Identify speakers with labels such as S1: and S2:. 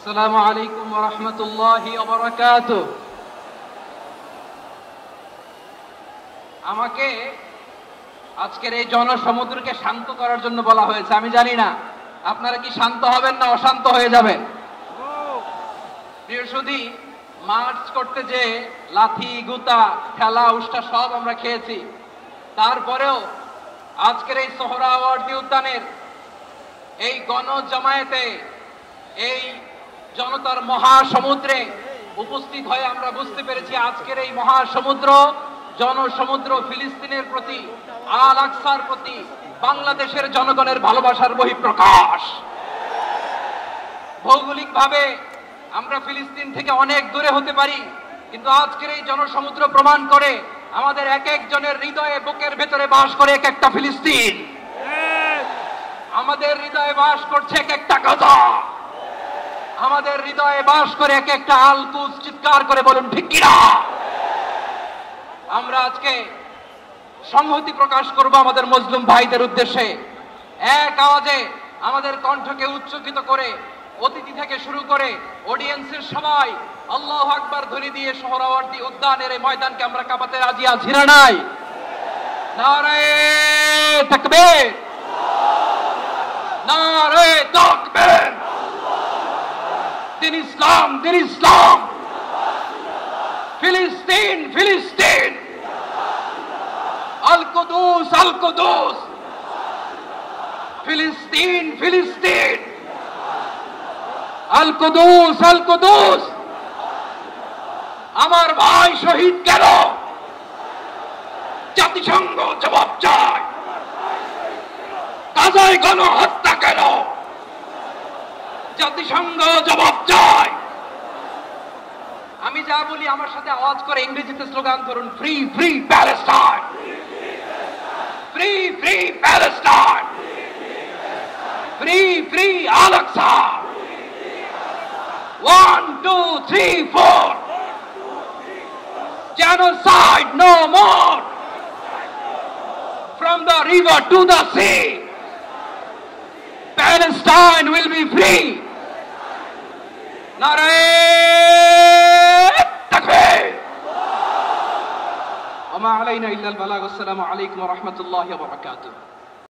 S1: আসসালামু আলাইকুম ওয়া রাহমাতুল্লাহি ওয়া বারাকাতুহু। আমাকে আজকের এই জনসমুদ্রকে শান্ত করার জন্য বলা হয়েছে। আমি জানি না আপনারা কি শান্ত হবেন না অশান্ত হয়ে যাবেন। প্রিয় সুধী, মার্চ করতে যে লাথি গুতা ঠেলা উষ্টা সব আমরা খেয়েছি, তারপরেও আজকের এই সোহরাওয়ার্দী উদ্যানের এই গণজামায়াতে এই জনতার মহাসমুদ্রে উপস্থিত হয়ে আমরা বুঝতে পেরেছি আজকের এই মহাসমুদ্র জনসমুদ্র ফিলিস্তিনের প্রতি, আল আকসার প্রতি বাংলাদেশের জনগণের ভালোবাসার বহিঃপ্রকাশ। ভৌগোলিকভাবে আমরা ফিলিস্তিন থেকে অনেক দূরে হতে পারি, কিন্তু আজকের এই জনসমুদ্র প্রমাণ করে আমাদের এক একজনের হৃদয়ে বুকের ভেতরে বাস করে এক একটা ফিলিস্তিন। আমাদের হৃদয়ে বাস করছে এক একটা গাজা, আমাদের হৃদয়ে বাস করে এক একটা আল কুদস। চিৎকার করে বলুন ঠিক কিনা। আমরা আজকে সংহতি প্রকাশ করব আমাদের মুসলিম ভাইদের উদ্দেশ্যে। এক আওয়াজে আমাদের কণ্ঠকে উচ্চকিত করে অতিথি থেকে শুরু করে অডিয়েন্সের সবাই আল্লাহু আকবার ধ্বনি দিয়ে সোহরাওয়ার্দী উদ্যানের এই ময়দানকে আমরা কাঁপাতে রাজি আছি না নাই? নারায়ে তাকবীর, নারায়ে তাকবীর। দিন ইসলাম, দিন ইসলাম। ফিলিস্তিন, ফিলিস্তিন। আল কুদুস, আল কুদুস। ফিলিস্তিন, ফিলিস্তিন। আল কুদুস, আল কুদুস। আমার ভাই শহীদ কেন? জাতিসংঘ জবাব চায়। গাজায় গণহত্যা কেন? জাতিসংঘ জবাব চায়। আমি যা বলি আমার সাথে আওয়াজ করে ইংরেজিতে স্লোগান ধরুন, free free Palestine, free free Palestine, free free Al Aqsa. 1 2 3 4, genocide no more, from the river to the sea, Palestine will be free. নারায়ে তাকবীর। ওয়া মা আলাইনা ইল্লাল বালাগ। আসসালামু আলাইকুম ওয়া রাহমাতুল্লাহি ওয়া বারাকাতুহু।